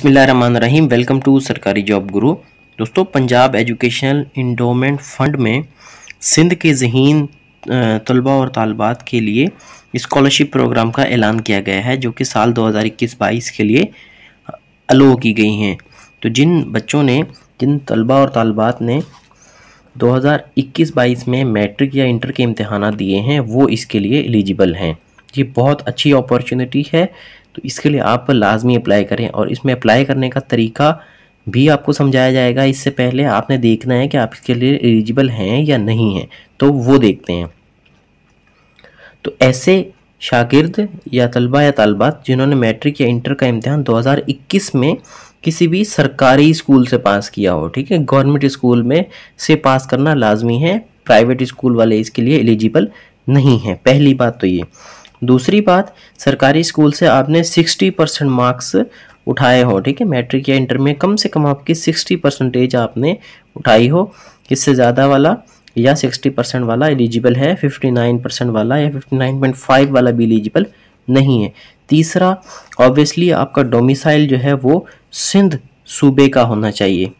बिस्मिल्लाहिर्रहमानिर्रहीम। Welcome to सरकारी job गुरु। दोस्तों, पंजाब एजुकेशनल इंडोमेंट फ़ंड में सिंध के ज़हीन तलबा और तालबात के लिए स्कॉलरशिप प्रोग्राम का ऐलान किया गया है, जो कि साल 2021-22 के लिए अलो की गई हैं। तो जिन तलबा और तालबात ने 2021-22 में मैट्रिक या इंटर के इम्तहानात दिए हैं, वो इसके लिए एलिजिबल हैं। ये बहुत अच्छी अपॉर्चुनिटी है, तो इसके लिए आप लाजमी अप्लाई करें। और इसमें अप्लाई करने का तरीका भी आपको समझाया जाएगा। इससे पहले आपने देखना है कि आप इसके लिए एलिजिबल हैं या नहीं हैं, तो वो देखते हैं। तो ऐसे शागिर्द या तलबा या तालबात जिन्होंने मैट्रिक या इंटर का इम्तिहान 2021 में किसी भी सरकारी स्कूल से पास किया हो, ठीक है, गवर्नमेंट स्कूल में से पास करना लाजमी है। प्राइवेट स्कूल वाले इसके लिए एलिजिबल नहीं है। पहली बात तो ये। दूसरी बात, सरकारी स्कूल से आपने 60% मार्क्स उठाए हो, ठीक है, मैट्रिक या इंटर में कम से कम आपकी 60% आपने उठाई हो। इससे ज़्यादा वाला या 60% वाला एलिजिबल है, 59% वाला या 59.5 वाला भी एलिजिबल नहीं है। तीसरा, ऑब्वियसली आपका डोमिसाइल जो है वो सिंध सूबे का होना चाहिए,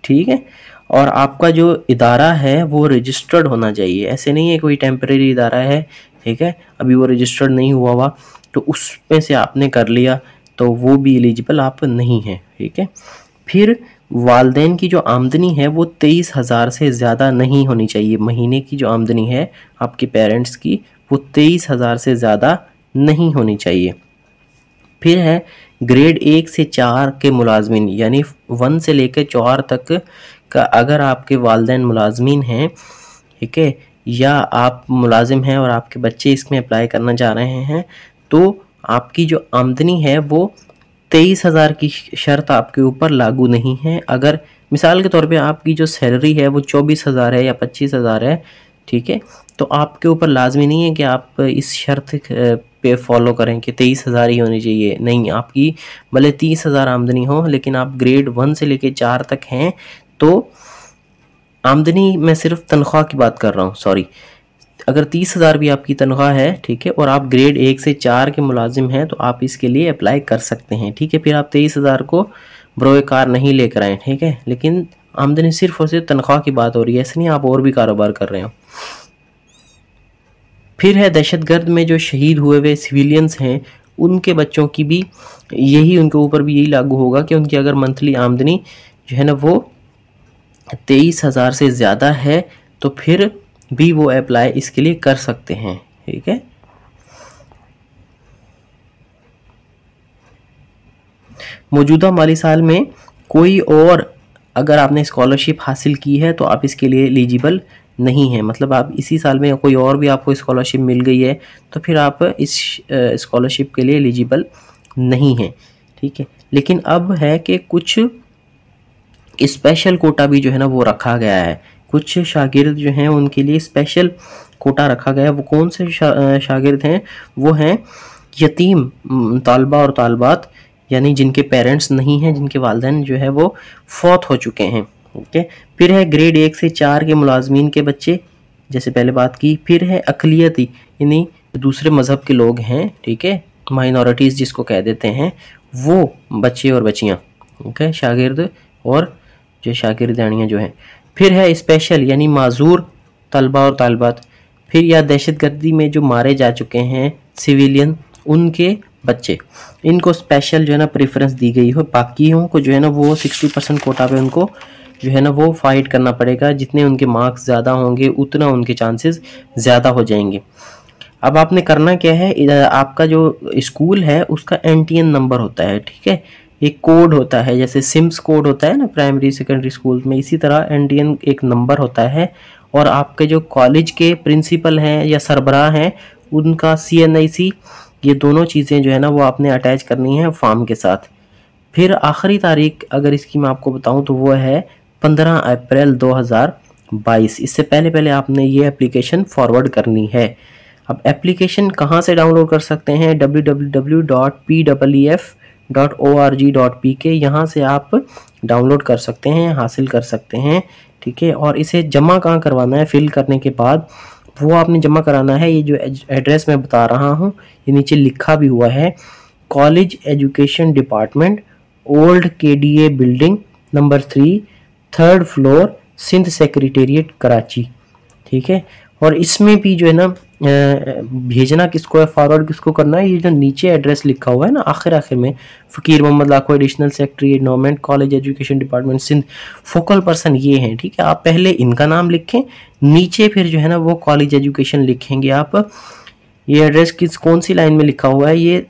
ठीक है, और आपका जो इदारा है वो रजिस्टर्ड होना चाहिए। ऐसे नहीं है कोई टेम्परेरी इदारा है, ठीक है, अभी वो रजिस्टर्ड नहीं हुआ तो उसमें से आपने कर लिया, तो वो भी एलिजिबल आप नहीं हैं, ठीक है। फिर वालदेन की जो आमदनी है वो 23,000 से ज़्यादा नहीं होनी चाहिए। महीने की जो आमदनी है आपके पेरेंट्स की वो 23,000 से ज़्यादा नहीं होनी चाहिए। फिर है ग्रेड 1 से 4 के मुलाजमीन, यानी 1 से लेकर 4 तक का अगर आपके वालदेन मुलाजमीन हैं, ठीक है, या आप मुलाजिम हैं और आपके बच्चे इसमें अप्लाई करना चाह रहे हैं, तो आपकी जो आमदनी है वो 23,000 की शर्त आपके ऊपर लागू नहीं है। अगर मिसाल के तौर पे आपकी जो सैलरी है वो 24,000 है या 25,000 है, ठीक है, तो आपके ऊपर लाजमी नहीं है कि आप इस शर्त पे फॉलो करें कि 23,000 ही होनी चाहिए। नहीं, आपकी भले 30,000 आमदनी हो, लेकिन आप ग्रेड 1 से लेके 4 तक हैं, तो आमदनी मैं सिर्फ तनख्वाह की बात कर रहा हूँ, सॉरी, अगर 30,000 भी आपकी तनख्वाह है, ठीक है, और आप ग्रेड 1 से 4 के मुलाजिम हैं, तो आप इसके लिए अप्लाई कर सकते हैं, ठीक है। फिर आप 23,000 को बरोए कार नहीं लेकर आए, ठीक है, लेकिन आमदनी सिर्फ और सिर्फ तनख्वाह की बात हो रही है, ऐसे नहीं आप और भी कारोबार कर रहे हो। फिर है दहशतगर्द में जो शहीद हुए हुए सिविलियंस हैं, उनके बच्चों की भी उनके ऊपर भी यही लागू होगा कि उनकी अगर मंथली आमदनी जो है ना वो 23,000 से ज़्यादा है, तो फिर भी वो अप्लाई इसके लिए कर सकते हैं, ठीक है। मौजूदा माली साल में कोई और अगर आपने स्कॉलरशिप हासिल की है तो आप इसके लिए एलिजिबल नहीं है। मतलब आप इसी साल में कोई और भी आपको स्कॉलरशिप मिल गई है तो फिर आप इस स्कॉलरशिप के लिए एलिजिबल नहीं है, ठीक है। लेकिन अब है कि कुछ स्पेशल कोटा भी जो है ना वो रखा गया है। कुछ शागिर्द जो हैं उनके लिए स्पेशल कोटा रखा गया है। वो कौन से शागिर्द हैं? वो हैं यतीम तालबा और तालबात, यानी जिनके पेरेंट्स नहीं हैं, जिनके वालिदैन जो है वो फौत हो चुके हैं, ओके। फिर है ग्रेड 1 से 4 के मुलाजमीन के बच्चे, जैसे पहले बात की। फिर है अक़लियती, यानी दूसरे मज़हब के लोग हैं, ठीक है, माइनॉरिटीज़ जिसको कह देते हैं, वो बच्चे और बच्चियाँ, ओके, शागिर्द और जो शागिर्दानियाँ जो हैं। फिर है स्पेशल, यानी माजूर तलबा और तालबात। फिर या दहशतगर्दी में जो मारे जा चुके हैं सिविलियन, उनके बच्चे, इनको स्पेशल जो है ना प्रेफरेंस दी गई हो। बाकियों को जो है ना वो 60% कोटा पे उनको जो है ना वो फाइट करना पड़ेगा। जितने उनके मार्क्स ज़्यादा होंगे उतना उनके चांसेस ज़्यादा हो जाएंगे। अब आपने करना क्या है, आपका जो स्कूल है उसका NTN नंबर होता है, ठीक है, एक कोड होता है, जैसे सिम्स कोड होता है ना प्राइमरी सेकेंडरी स्कूल में, इसी तरह NTN एक नंबर होता है। और आपके जो कॉलेज के प्रिंसिपल हैं या सरबराह हैं उनका CNIC, ये दोनों चीज़ें जो है ना वो आपने अटैच करनी है फॉर्म के साथ। फिर आखिरी तारीख अगर इसकी मैं आपको बताऊं तो वो है 15 अप्रैल 2022। इससे पहले आपने ये एप्लीकेशन फॉरवर्ड करनी है। अब एप्लीकेशन कहाँ से डाउनलोड कर सकते हैं? www.pwf.org.pk, यहाँ से आप डाउनलोड कर सकते हैं, हासिल कर सकते हैं, ठीक है। और इसे जमा कहाँ करवाना है? फिल करने के बाद वो आपने जमा कराना है, ये जो एड्रेस मैं बता रहा हूँ ये नीचे लिखा भी हुआ है, college education department, old KDA building number 3 3rd floor Sindh secretariat Karachi. ठीक है, और इसमें भी जो है ना भेजना किसको है, फॉरवर्ड किसको करना है, ये जो नीचे एड्रेस लिखा हुआ है ना आखिर में, Faqir Mohammad Lakho additional secretary environment college education department Sindh, focal person ये हैं। ठीक है, आप पहले इनका नाम लिखें, नीचे फिर जो है ना वो कॉलेज एजुकेशन लिखेंगे आप। ये एड्रेस कौन सी लाइन में लिखा हुआ है, ये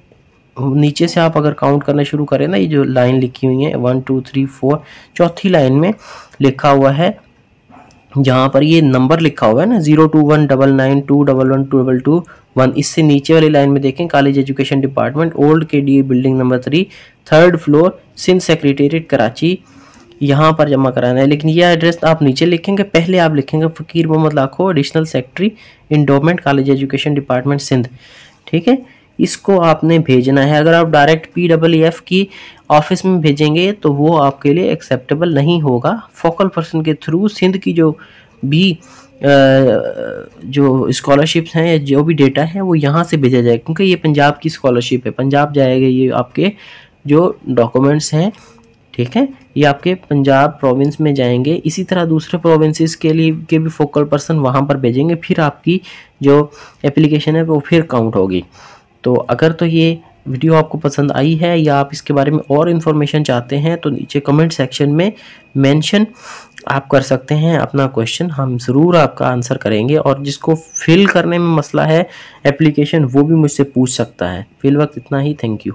नीचे से आप अगर काउंट करना शुरू करें ना, ये जो लाइन लिखी हुई है 1 2 3 4, चौथी लाइन में लिखा हुआ है, जहाँ पर ये नंबर लिखा हुआ है ना 02199211222, इससे नीचे वाली लाइन में देखें college education department old KDA building number 3 3rd floor Sindh secretariat Karachi, यहाँ पर जमा कराना है। लेकिन ये एड्रेस आप नीचे लिखेंगे, पहले आप लिखेंगे Faqir Mohammad Lakho additional secretary endowment college education department Sindh. ठीक है, इसको आपने भेजना है। अगर आप डायरेक्ट PEEF की ऑफिस में भेजेंगे तो वो आपके लिए एक्सेप्टेबल नहीं होगा। फोकल पर्सन के थ्रू सिंध की जो भी जो स्कॉलरशिप्स हैं, जो भी डेटा है वो यहाँ से भेजा जाएगा, क्योंकि ये पंजाब की स्कॉलरशिप है, पंजाब जाएगा ये आपके जो डॉक्यूमेंट्स हैं। ठीक है, ये आपके पंजाब प्रोविंस में जाएंगे। इसी तरह दूसरे प्रोविंसेस के लिए के भी फोकल पर्सन वहाँ पर भेजेंगे, फिर आपकी जो एप्लीकेशन है वो फिर काउंट होगी। तो अगर तो ये वीडियो आपको पसंद आई है या आप इसके बारे में और इन्फॉर्मेशन चाहते हैं तो नीचे कमेंट सेक्शन में मेंशन आप कर सकते हैं अपना क्वेश्चन, हम ज़रूर आपका आंसर करेंगे। और जिसको फिल करने में मसला है एप्लीकेशन, वो भी मुझसे पूछ सकता है। फिल वक्त इतना ही, थैंक यू।